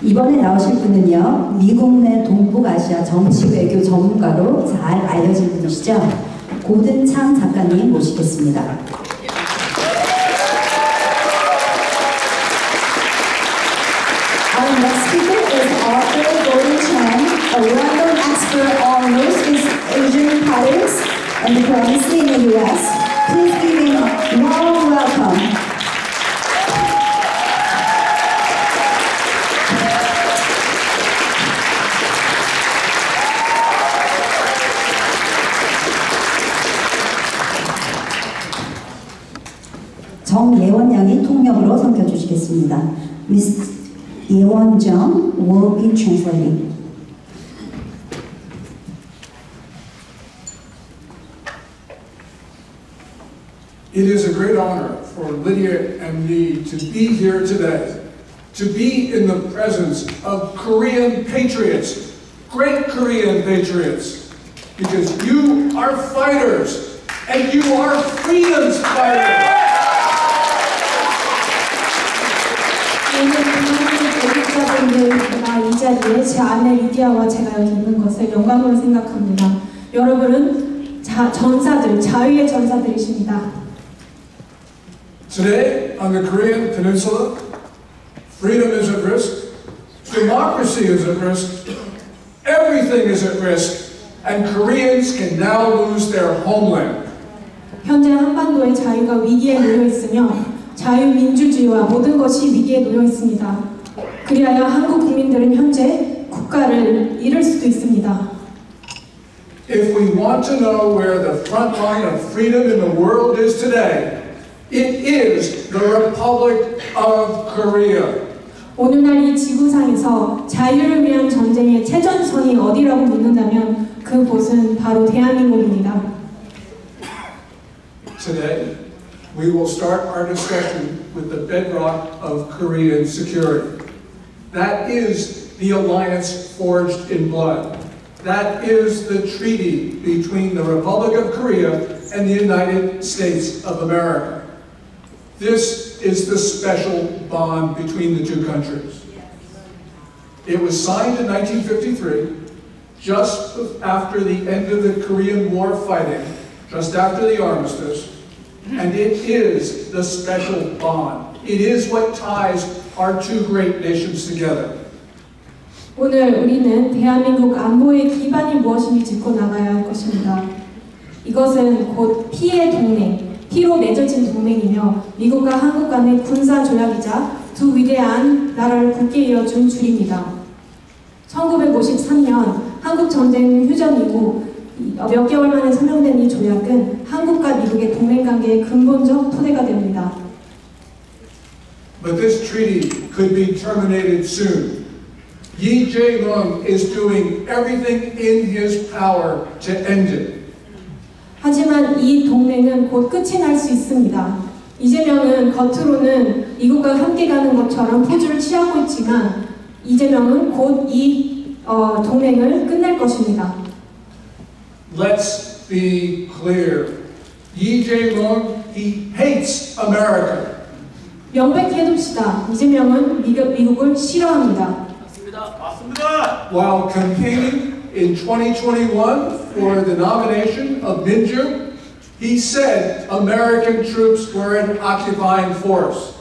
이번에 나오실 분은요, 미국 내 동북아시아 정치 외교 전문가로 잘 알려진 분이시죠. 고든창 작가님 모시겠습니다. Our next speaker is author Gordon Chang, a well-known expert on Northeast Asian politics and diplomacy in the U.S. Please give him a warm welcome. 정예원 양이 통역으로 섬겨주시겠습니다. Ms. Yewon Jung will be translating. It is a great honor for Lydia and me to be here today, to be in the presence of Korean patriots, great Korean patriots, because you are fighters and you are freedom's fighters. 이 자리에 제 아내 리디아와 제가 여기 있는 것을 영광으로 생각합니다. 여러분은 전사들, 자유의 전사들이십니다. Today, on the Korean Peninsula, freedom is at risk, democracy is at risk, everything is at risk, and Koreans can now lose their homeland. 현재 한반도의 자유가 위기에 놓여 있으며 자유민주주의와 모든 것이 위기에 놓여 있습니다. 그리하여 한국 국민들은 현재 국가를 잃을 수도 있습니다. If we want to know where the front line of freedom in the world is today, it is the Republic of Korea. 오늘날 이 지구상에서 자유를 위한 전쟁의 최전선이 어디라고 묻는다면 그곳은 바로 대한민국입니다. Today, we will start our discussion with the bedrock of Korean security. That is the alliance forged in blood. That is the treaty between the Republic of Korea and the United States of America. This is the special bond between the two countries. It was signed in 1953, just after the end of the Korean War fighting, just after the armistice, and it is the special bond. It is what ties our two great nations together. 오늘 우리는 대한민국 안보의 기반이 무엇인지 짚고 나가야 할 것입니다. 이것은 곧 피의 동맹, 피로 맺어진 동맹이며 미국과 한국 간의 군사 조약이자 두 위대한 나라를 굳게 이어준 줄입니다. 1953년 한국 전쟁 휴전 이후 몇 개월 만에 서명된 이 조약은 한국과 미국의 동맹 관계의 근본적 토대가 됩니다. But this treaty could be terminated soon. Lee Jae-myung is doing everything in his power to end it. 하지만 이 동맹은 곧 끝이 날 수 있습니다. 이재명은 겉으로는 미국과 함께 가는 것처럼 포즈를 취하고 있지만 이재명은 곧 이 동맹을 끝낼 것입니다. Let's be clear. Lee Jae-myung, he hates America. 명백히 해둡시다. 이재명은 미국을 싫어합니다. 맞습니다. While campaigning in 2021 for the nomination of Min-ju, he said American troops were an occupying force.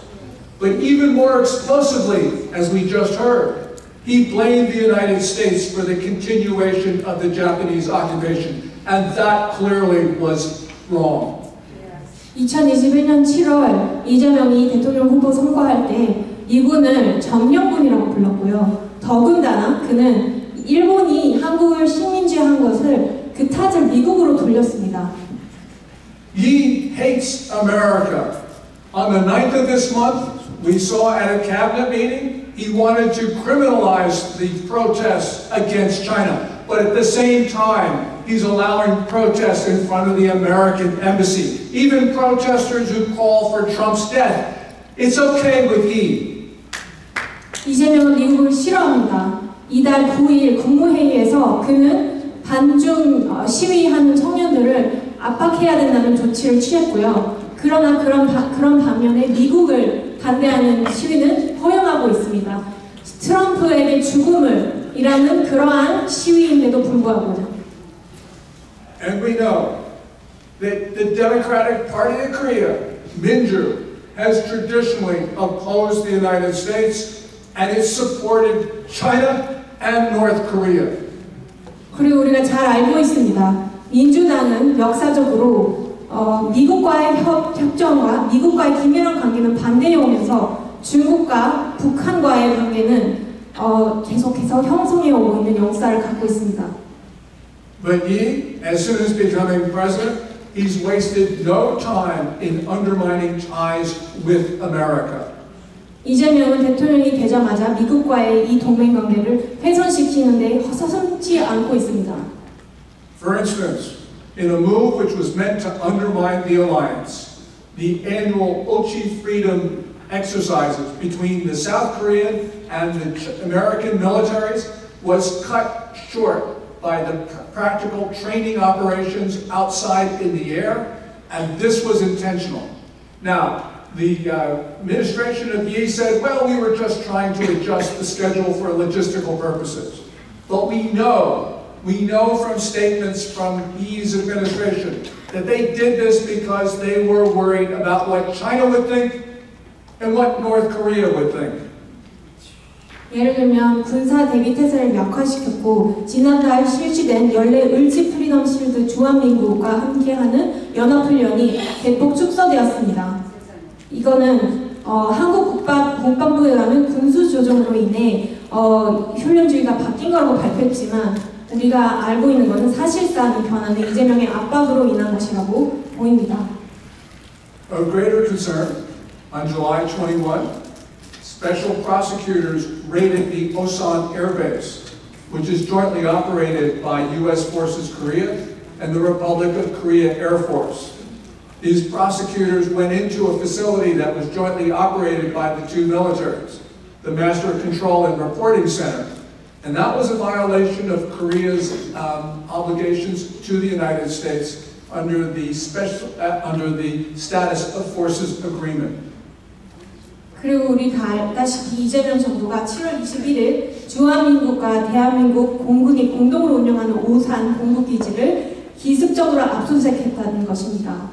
But even more explosively, as we just heard, he blamed the United States for the continuation of the Japanese occupation, and that clearly was wrong. 2021년 7월 이재명이 대통령 후보 선거할 때 미군을 점령군이라고 불렀고요. 더군다나 그는 일본이 한국을 식민지한 것을 그 탓을 미국으로 돌렸습니다. He hates America. On the 9th of this month, we saw at a cabinet meeting, he wanted to criminalize the protests against China. But at the same time, he's allowing protests in front of the American embassy. Even protesters who call for Trump's death. It's okay with he. 이재명은 미국을 싫어합니다. 이달 9일 국무회의에서 그는 반중 시위하는 청년들을 압박해야 된다는 조치를 취했고요. 그러나 그런 반면에 미국을 반대하는 시위는 허용하고 있습니다. 트럼프에게 죽음을 이라는 그러한 시위인데도 불구하고요. And we know that the Democratic Party of Korea, Minju, has traditionally opposed the United States and it supported China and North Korea. 그리고 우리가 잘 알고 있습니다. 민주당은 역사적으로 미국과의 협정과 미국과의 긴밀한 관계는 반대해오면서 중국과 북한과의 관계는 계속해서 형성해 오고 있는 역사를 갖고 있습니다. But Yi, as soon as becoming president, he's wasted no time in undermining ties with America. 이재명은 대통령이 되자마자 미국과의 이 동맹 관계를 훼손시키는 데 서슴지 않고 있습니다. For instance, in a move which was meant to undermine the alliance, the annual Ochi Freedom exercises between the South Korean and the American militaries was cut short by the practical training operations outside in the air, and this was intentional. Now, the administration of Yi said, well, we were just trying to adjust the schedule for logistical purposes. But we know from statements from Yi's administration that they did this because they were worried about what China would think and what North Korea would think. 예를 들면 군사 대기 태세를 약화시켰고 지난달 실시된 연례 을지 프리덤 실드 주한민국과 함께하는 연합훈련이 대폭 축소되었습니다. 이거는 한국 국방부에 의하면 군수조정으로 인해 훈련 주의가 바뀐 거라고 발표했지만 우리가 알고 있는 것은 사실상 이 변화는 이재명의 압박으로 인한 것이라고 보입니다. Of greater concern, on July 21, special prosecutors raided the Osan Air Base, which is jointly operated by U.S. Forces Korea and the Republic of Korea Air Force. These prosecutors went into a facility that was jointly operated by the two militaries, the Master Control and Reporting Center, and that was a violation of Korea's obligations to the United States under the Status of Forces Agreement. 그리고 우리 다 알다시피 이재명 정부가 7월 21일 주한민국과 대한민국 공군이 공동으로 운영하는 오산 공군기지를 기습적으로 압수수색했다는 것입니다.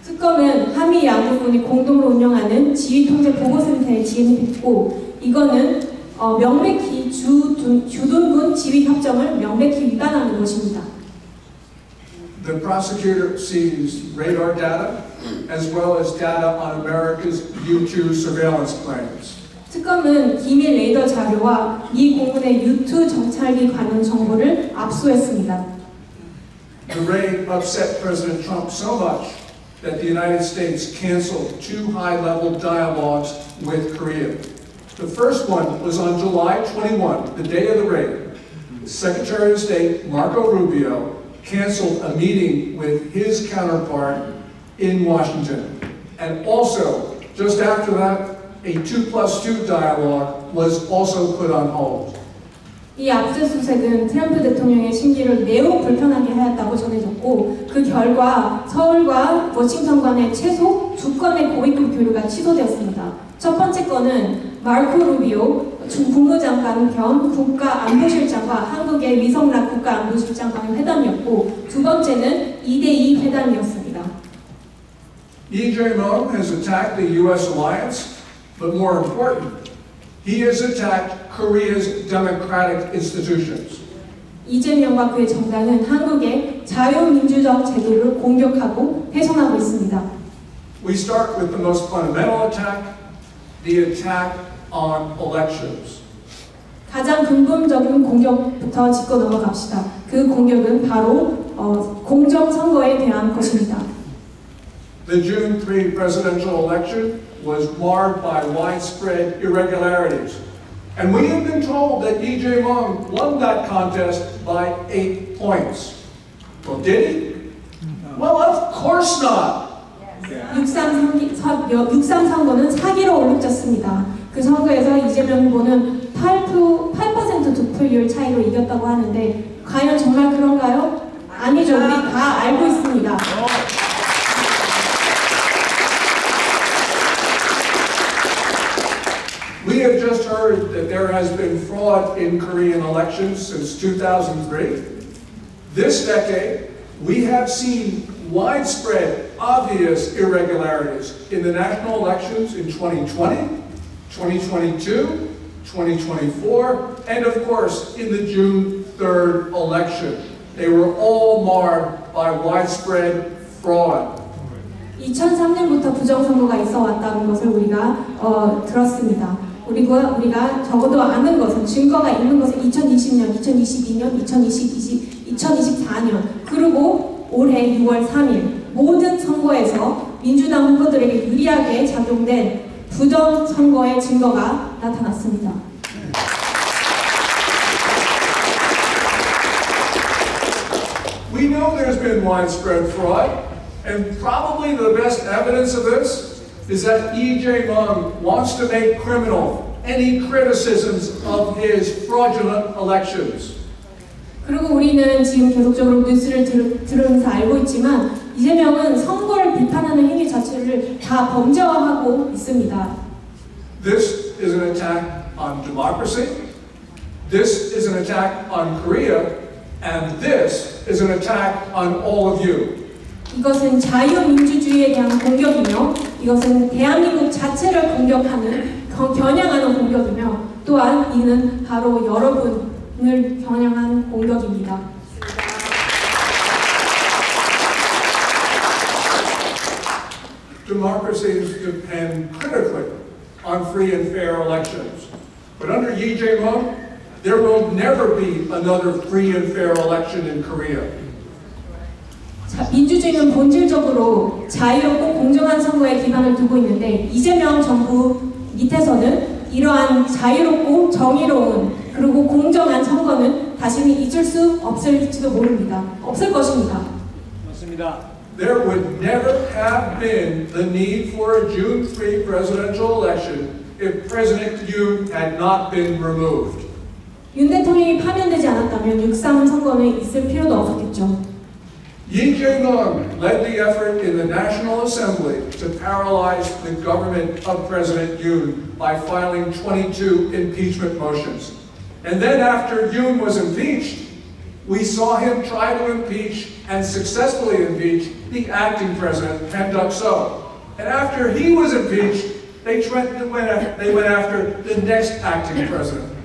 특검은 한미 양국군이 공동으로 운영하는 지휘통제보고센터에 진입했고 이거는 명백히 주둔군 지휘협정을 명백히 위반하는 것입니다. The prosecutor seized radar data as well as data on America's U-2 surveillance planes. 특검은 기밀 레이더 자료와 미 공군의 U-2 정찰기 관련 정보를 압수했습니다. The raid upset President Trump so much that the United States canceled two high-level dialogues with Korea. The first one was on July 21, the day of the raid. The Secretary of State, Marco Rubio, canceled a meeting with his counterpart in Washington. And also, just after that, a 2+2 dialogue was also put on hold. 이 압수수색은 트럼프 대통령의 심기를 매우 불편하게 하였다고 전해졌고 그 결과 서울과 워싱턴 간의 최소 2건의 고위급 교류가 취소되었습니다. 첫 번째 건은 마르코 루비오 국무장관 겸 국가안보실장과 한국의 위성락 국가안보실장 간의 회담이었고 두 번째는 2대2 회담이었습니다. Lee Jae-myung has attacked the U.S. alliance, but more important, he has attacked Korea's democratic institutions. 이재명과 그의 정당은 한국의 자유민주적 제도를 공격하고 훼손하고 있습니다. We start with the most fundamental attack, the attack on elections. 가장 근본적인 공격부터 짚고 넘어갑시다. 그 공격은 바로 공정선거에 대한 것입니다. The June 3 presidential election was marred by widespread irregularities. And we have been told that Lee Jae-myung won that contest by 8 points. Well, did he? Well, of course not. 6.3 선거는 사기로 올라졌습니다. 그 선거에서 이재명 후보는 8% 득표율 차이로 이겼다고 하는데 과연 정말 그런가요? 아니죠. 우리 다 알고 있습니다. We have just heard heard that there has been fraud in Korean elections since 2003. This decade, we have seen widespread, obvious irregularities in the national elections in 2020, 2022, 2024, and of course, in the June 3rd election. They were all marred by widespread fraud. 2003년부터 부정선거가 있어 왔다는 것을 우리가 들었습니다. 우리가 적어도 아는 것은 증거가 있는 것은 2020년, 2022년, 2024년 그리고 올해 6월 3일 모든 선거에서 민주당 후보들에게 유리하게 작용된 부정선거의 증거가 나타났습니다. We know there's been widespread fraud, and probably the best evidence of this is that Lee Jae-myung wants to make criminal any criticisms of his fraudulent elections. 그리고 우리는 지금 계속적으로 뉴스를 들으면서 알고 있지만 이재명은 선거를 비판하는 행위 자체를 다 범죄화하고 있습니다. This is an attack on democracy. This is an attack on Korea. And this is an attack on all of you. 이것은 자유민주주의에 대한 공격이며 이것은 대한민국 자체를 공격하는 겨냥하는 공격이며 또한 이는 바로 여러분을 겨냥한 공격입니다. Democracies depend critically on free and fair elections. But under Lee Jae-myung, there will never be another free and fair election in Korea. 민주주의는 본질적으로 자유롭고 공정한 선거에 기반을 두고 있는데 이재명 정부 밑에서는 이러한 자유롭고 정의로운 그리고 공정한 선거는 다시는 있을 수 없을지도 모릅니다. 없을 것입니다. 맞습니다. There would never have been the need for a June 3 presidential election if President Yoon had not been removed. 윤 대통령이 파면되지 않았다면 6.3 선거는 있을 필요도 없었겠죠. Lee Jae-myung led the effort in the National Assembly to paralyze the government of President Yoon by filing 22 impeachment motions. And then after Yoon was impeached, we saw him try to impeach and successfully impeach the acting president, Ham Duck-seo. And after he was impeached, they went after the next acting president.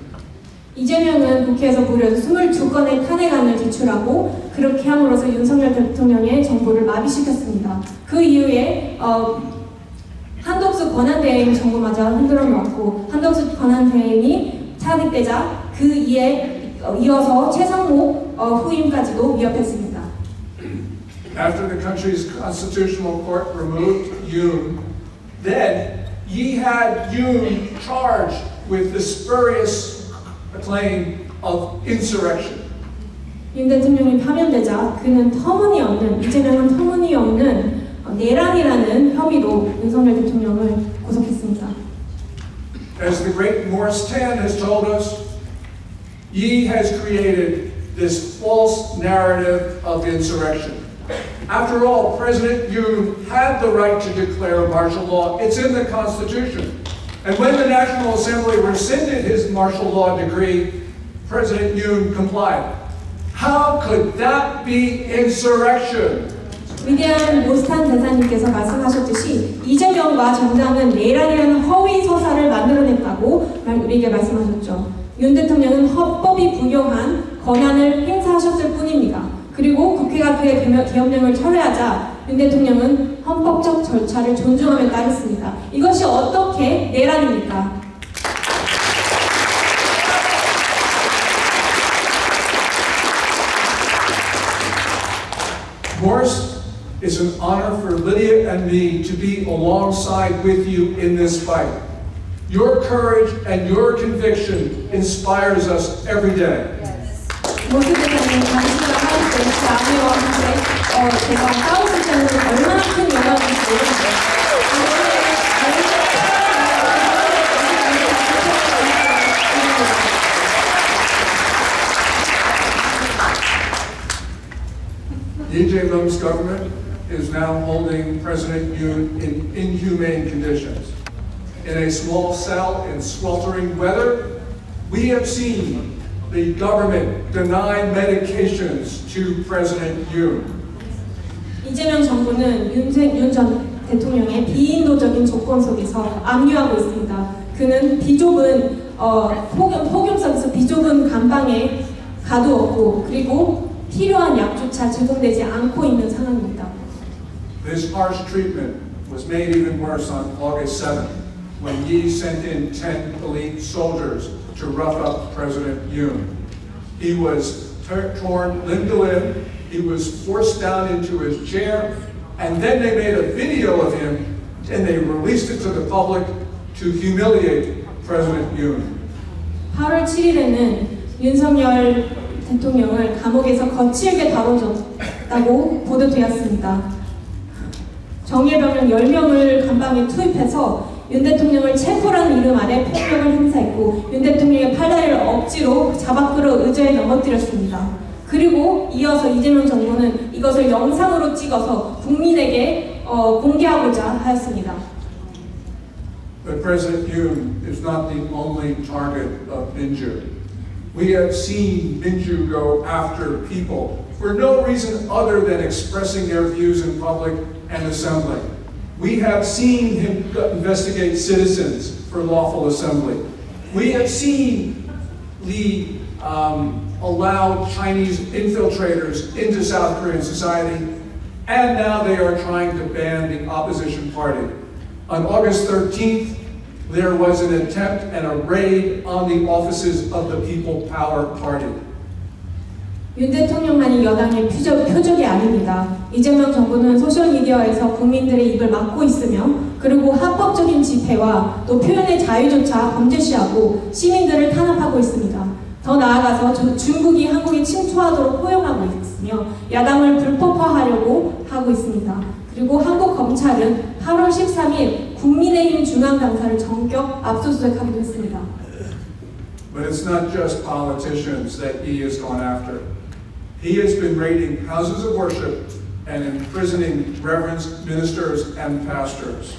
이재명은 국회에서 무려 22건의 탄핵안을 제출하고 그렇게 함으로써 윤석열 대통령의 정부를 마비시켰습니다. 그 이후에 한덕수 권한대행 정부마저 흔들어 놓았고 한덕수 권한대행이 탄핵되자 그 이어서 최상목 후임까지도 위협했습니다. After the country's constitutional court removed Yoon, then Yi had Yoon charged with the spurious claim of insurrection. 윤 대통령이 파면되자 그는 이재명은 터무니없는 내란이라는 혐의로 윤석열 대통령을 구속했습니다. As the great Morris Tan has told us, Yi has created this false narrative of insurrection. After all, President Yoon had the right to declare martial law. It's in the Constitution. And when the National Assembly rescinded his martial law decree, President Yoon complied. How could that be insurrection? 위대한 모스탄 대사님께서 말씀하셨듯이 이재명과 정당은 내란이라는 허위 서사를 만들어냈다고 우리에게 말씀하셨죠. 윤 대통령은 헌법이 부여한 권한을 행사하셨을 뿐입니다. 그리고 국회가 그의 계엄령을 철회하자 윤 대통령은 헌법적 절차를 존중하며 따르습니다. 이것이 어떻게 내란입니까? Morris, it's an honor for Lydia and me to be alongside with you in this fight. Your courage and your conviction inspires us every day. 모습 대사님 당신과 함께 아내와 함께 제가 싸울 수 있는 얼마나 큰 영광인지 모르겠어요. Lee Jae-myung's government is now holding President Yoon in inhumane conditions. in a small cell in sweltering weather. We have seen the government deny medications to President Yoon. 이재명 정부는 윤 전 대통령의 비인도적인 조건 속에서 압류하고 있습니다. 그는 비좁은 폭염성에서 비좁은 감방에 가두었고 그리고 필요한 약조차 제공되지 않고 있는 상황입니다. This harsh treatment was made even worse on August 7th when Yi sent in 10 elite soldiers to rough up President Yoon. He was torn limb to limb, he was forced down into his chair, and then they made a video of him and they released it to the public to humiliate President Yoon. 8월 7일에는 윤석열 대통령을 감옥에서 거칠게 다뤄줬다고 보도되었습니다. 정예병력 10명을 감방에 투입해서 윤 대통령을 체포라는 이름 아래 폭력을 행사했고 윤 대통령의 팔다리를 억지로 잡아끌어 의자에 넘어뜨렸습니다. 그리고 이어서 이재명 정부는 이것을 영상으로 찍어서 국민에게 공개하고자 하였습니다. But President Yoon is not the only target of Minju. We have seen Minju go after people for no reason other than expressing their views in public and assembly. We have seen him investigate citizens for lawful assembly. We have seen Lee allow Chinese infiltrators into South Korean society, and now they are trying to ban the opposition party. On August 13th, there was an attempt and a raid on the offices of the People Power Party. 윤 대통령만이 여당의 표적이 아닙니다. 이재명 정부는 소셜미디어에서 국민들의 입을 막고 있으며 그리고 합법적인 집회와 또 표현의 자유조차 범죄시하고 시민들을 탄압하고 있습니다. 더 나아가서 중국이 한국에 침투하도록 포용하고 있으며 야당을 불법화하려고 하고 있습니다. 그리고 한국 검찰은 8월 13일 국민의힘 중앙당사를 전격 압수수색하기도 했습니다. But it's not just politicians that he has gone after. He has been raiding houses of worship and imprisoning reverends, ministers, and pastors.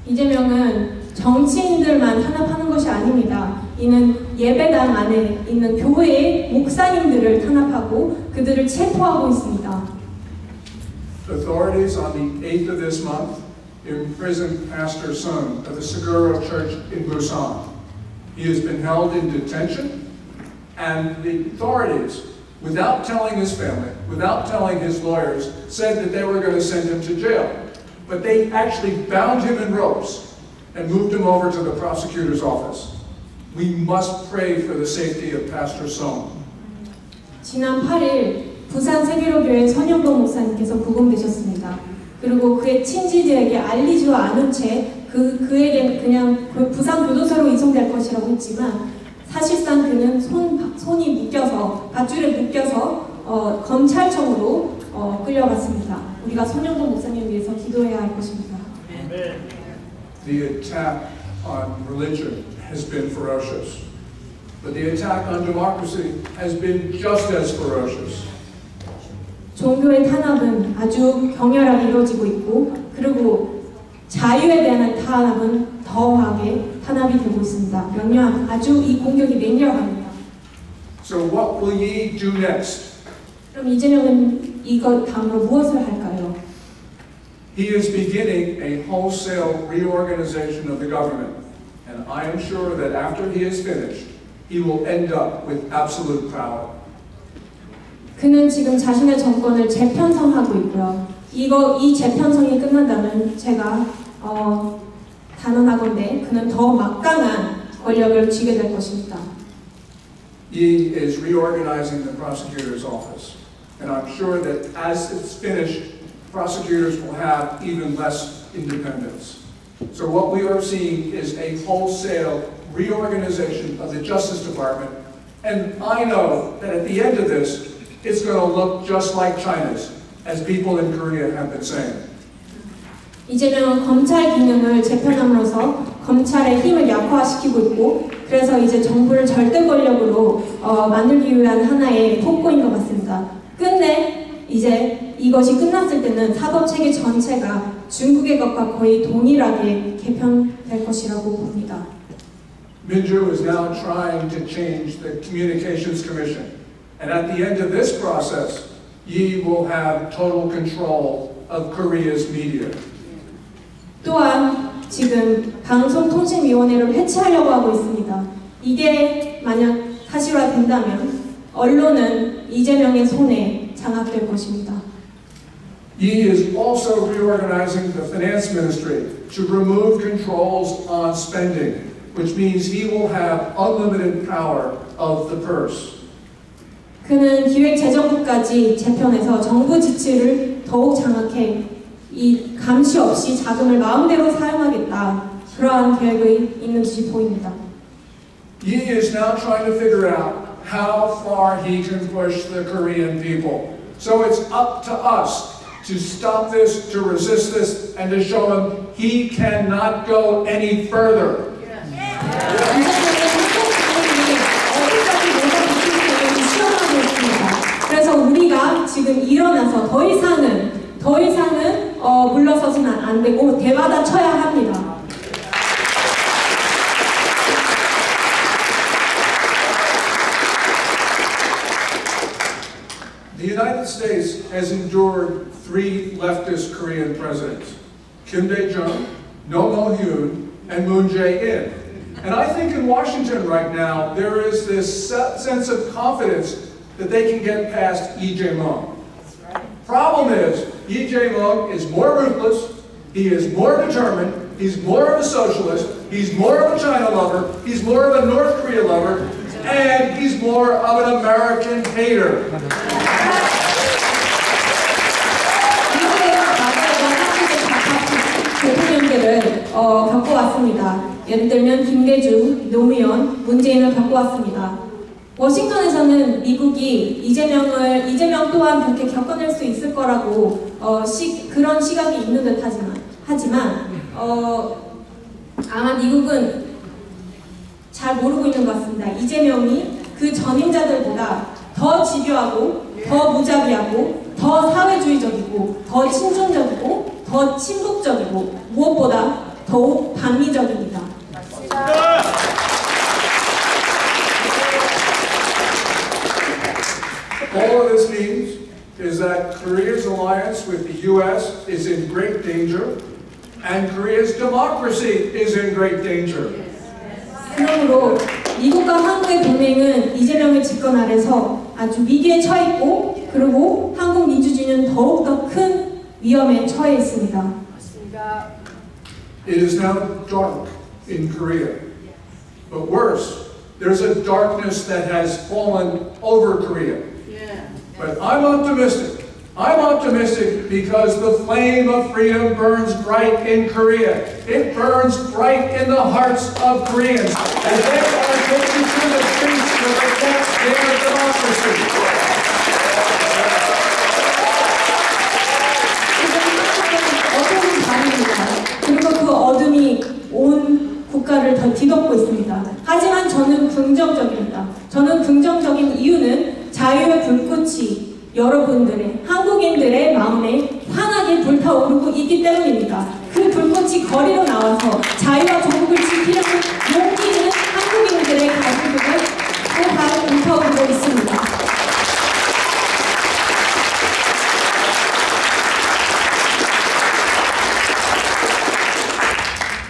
이재명은 정치인들만 탄압하는 것이 아닙니다. 이는 예배당 안에 있는 교회의 목사님들을 탄압하고 그들을 체포하고 있습니다. Authorities on the 8th of this month imprisoned Pastor Sun of the Seguro Church in Busan. He has been held in detention, and the authorities, without telling his family, without telling his lawyers, said that they were going to send him to jail. But they actually bound him in ropes and moved him over to the prosecutor's office. We must pray for the safety of Pastor Sun. 지난 8일 부산 세계로교회 선영동 목사님께서 구금되셨습니다. 그리고 그의 친지들에게 알리지도 않은 채 그에게 그냥 부산 교도소로 이송될 것이라고 했지만 사실상 그는 손이 묶여서 밧줄에 묶여서 검찰청으로 끌려갔습니다. 우리가 선영동 목사님을 위해서 기도해야 할 것입니다. The attack on religion has been ferocious, but the attack on democracy has been just as ferocious. 종교의 탄압은 아주 격렬하게 이루어지고 있고 그리고 자유에 대한 탄압은 더하게 탄압이 되고 있습니다. 아주 이 공격이 맹렬합니다. So what will Yi do next? 그럼 이재명은 이것 다음으로 무엇을 할까요? He is beginning a wholesale reorganization of the government, and I am sure that after he is finished, he will end up with absolute power. 그는 지금 자신의 정권을 재편성하고 있고요. 이 재편성이 끝난다면 제가 단언하건대 그는 더 막강한 권력을 쥐게 될 것입니다. He is reorganizing the prosecutor's office, and I'm sure that as it's finished, prosecutors will have even less independence. So what we are seeing is a wholesale reorganization of the Justice Department, and I know that at the end of this, it's going to look just like China's, as people in Korea have been saying. 이재명은 검찰 기능을 재편함으로써 검찰의 힘을 약화시키고 있고 그래서 이제 정부를 절대 권력으로 만들기 위한 하나의 폭거인 것 같습니다. 끝내 이제 이것이 끝났을 때는 사법체계 전체가 중국의 것과 거의 동일하게 개편될 것이라고 봅니다. Minju is now trying to change the Communications Commission. And at the end of this process, Yi will have total control of Korea's media. 또한 지금 방송통신위원회를 해체하려고 하고 있습니다. 이게 만약 사실화된다면 언론은 이재명의 손에 장악될 것입니다. Yi is also reorganizing the finance ministry to remove controls on spending, which means he will have unlimited power of the purse. 그는 기획재정부까지 재편해서 정부 지출을 더욱 장악해 이 감시 없이 자금을 마음대로 사용하겠다. 그러한 계획이 있는 듯이 보입니다. Yi is now trying to figure out how far he can push the Korean people. So it's up to us to stop this, to resist this, and to show him he cannot go any further. 그래서 우리가 지금 일어나서 더 이상은 물러서서는 안 되고 대받아 쳐야 합니다. The United States has endured 3 leftist Korean presidents, Kim Dae-jung, Roh Moo-hyun, and Moon Jae-in. And I think in Washington right now, there is this sense of confidence that they can get past Lee Jae-myung. Problem is, Lee Jae-myung is more ruthless, he is more determined, he's more of a socialist, he's more of a China lover, he's more of a North Korea lover, and he's more of an American hater. 대통령들을 겪어왔습니다. 예를 들면 김대중, 노무현, 문재인을 겪어왔습니다. 워싱턴에서는 미국이 이재명 또한 그렇게 겪어낼 수 있을 거라고 그런 시각이 있는 듯 하지만 아마 미국은 잘 모르고 있는 것 같습니다. 이재명이 그 전임자들보다 더 집요하고 더 무자비하고 더 사회주의적이고 더 친중적이고 더 친북적이고 무엇보다 더욱 반미적입니다. All of this means is that Korea's alliance with the U.S. is in great danger, and Korea's democracy is in great danger. 그러므로 미국과 한국의 동맹은 이재명의 집권 아래서 아주 위기에 처해 있고, 그리고 한국 민주주의는 더욱 더 큰 위험에 처해 있습니다. It is now dark in Korea, but worse, there's a darkness that has fallen over Korea. But I'm optimistic. I'm optimistic because the flame of freedom burns bright in Korea. It burns bright in the hearts of Koreans. And they are taking to the streets to protect their democracy. 어둠은 밤입니다. 그리고 그 어둠이 온 국가를 더 뒤덮고 있습니다. 하지만 저는 긍정적입니다. 저는 긍정적인 이유는 자유의 불꽃이 여러분들의, 한국인들의 마음에 환하게 불타오르고 있기 때문입니다. 그 불꽃이 거리로 나와서 자유와 조국을 지키려는 용기 있는 한국인들의 가슴속에 또 불타오르고 있습니다.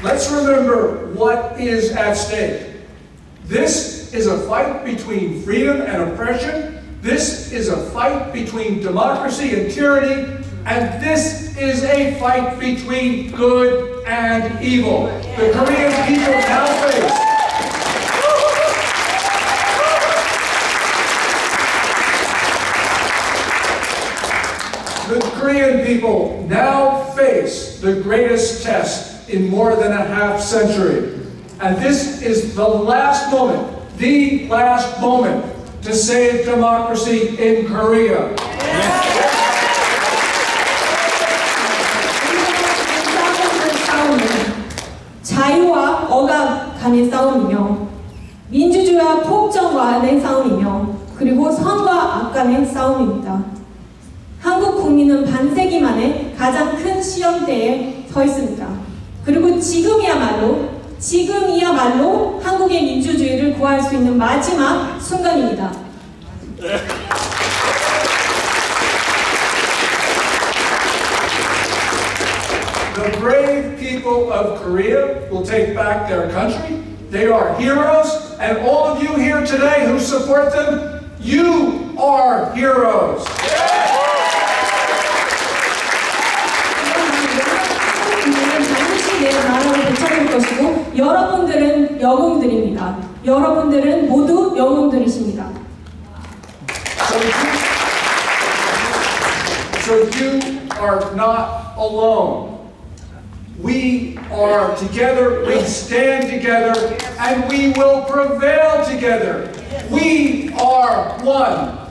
Let's remember what is at stake. This is a fight between freedom and oppression. This is a fight between democracy and tyranny. And this is a fight between good and evil. The Korean people now face the greatest test in more than a half century. And this is the last moment to save democracy in Korea. 자유와 억압 간의 싸움이며 민주주의와 폭정 간의 싸움이며 그리고 선과 악 간의 싸움입니다. 한국 한국 국민은 반세기 만에 가장 큰 시험대에 서 있습니다. 그리고 지금이야말로 한국의 민주주의를 구할 수 있는 마지막 순간입니다. The brave people of Korea will take back their country. They are heroes, and all of you here today who support them, you are heroes. 반드시 내 나라를 되찾을 것이고 여러분들은 영웅들입니다. 여러분들은 모두 영웅들이십니다. So you are not alone. We are together, we stand together, and we will prevail together. We are one.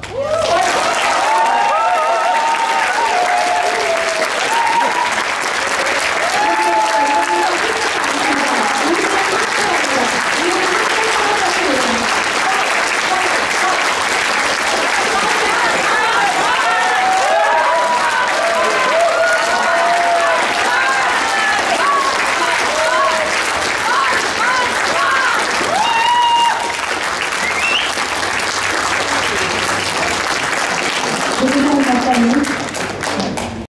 박사님.